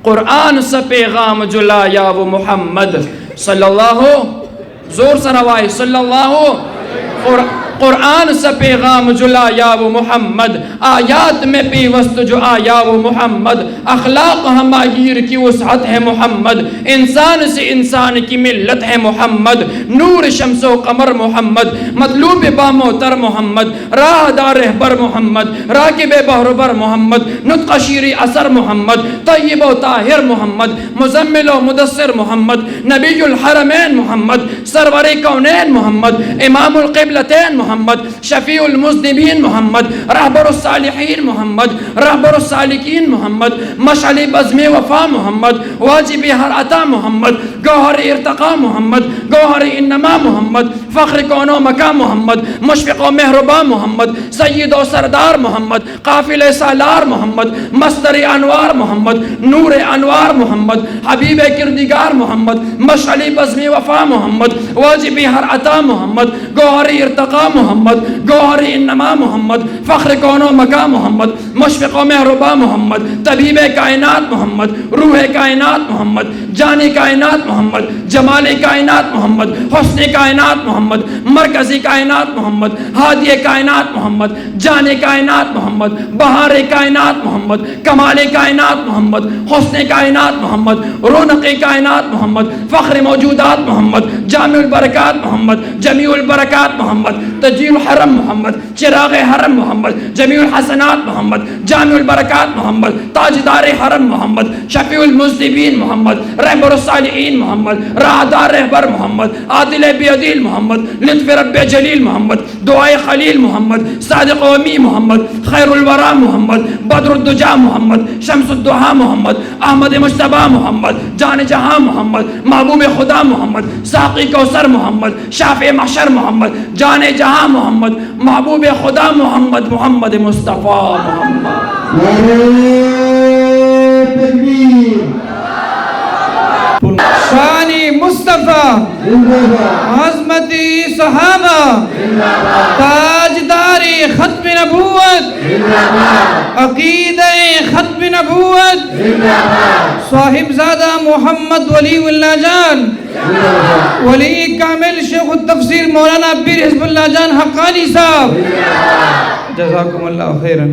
قرآن سا پیغام جو لایا وہ محمد صلی اللہ زور سے روائے صلی اللہ قرآن سا پیغام جو لایا وہ محمد آیات میں پیوست جو آیا وہ محمد اخلاق ہماگیر کی وسعت ہے محمد انسان سے انسان کی ملت ہے محمد نور شمس و قمر محمد مطلوب باموتر محمد راہ دار رہبر محمد راکب بہربر محمد نطق شیری اثر محمد طیب و طاہر محمد مزمل و مدثر محمد نبی الحرمین محمد سرور کونین محمد امام القبلتین محمد شفیع المذنبین محمد رہبر الصالحین محمد رہبر السالکین محمد مشعل بزم وفا محمد واجب ہر عطا محمد گوہر ارتقا محمد گوہر انما محمد فخر کون و مکا محمد مشفق و مہربا محمد سید و سردار محمد قافل سالار محمد مصدر انوار محمد نور انوار محمد حبیب کردگار محمد مشعل بزم وفا محمد واجب ہر عطا محمد گوہر ارتقا محمد گوہر انما محمد فخر کون و مکا محمد مشفق و مہربا محمد طبیب کائنات محمد روح کائنات محمد جان کائنات محمد جمال کائنات محمد حسن کائنات محمد مرکزی کائنات محمد ہادی کائنات محمد جان کائنات محمد بہار کائنات محمد کمال کائنات محمد حسن کائنات محمد رونق کائنات محمد فخر موجودات محمد جامع البرکات محمد جمیع البرکات محمد تجیل حرم محمد چراغ حرم محمد جمیع الحسنات محمد جامع البرکات محمد تاجدار حرم محمد شفیع المذنبین محمد رہبر الصالحین محمد راہدار رہبر محمد عادل بیدیل محمد لطف رب جلیل محمد دعائے خلیل محمد صادق و امی محمد خیر الورا محمد بدر الدجا محمد شمس الدحا محمد احمد مجتبی محمد جان جہاں محمد محبوب خدا محمد ساقی کوثر محمد شافع محشر محمد جان جہاں محمد محبوب خدا محمد محمد مصطفیٰ شانی مصطفیٰ عظمتی صحابہ تاجداری ختم نبوت عقیدہ ختم نبوت صاحب زادہ محمد ولی اللہ جان ولی کامل شیخ التفسیر مولانا پیر حزب اللہ جان حقانی صاحب جزاکم اللہ خیرا.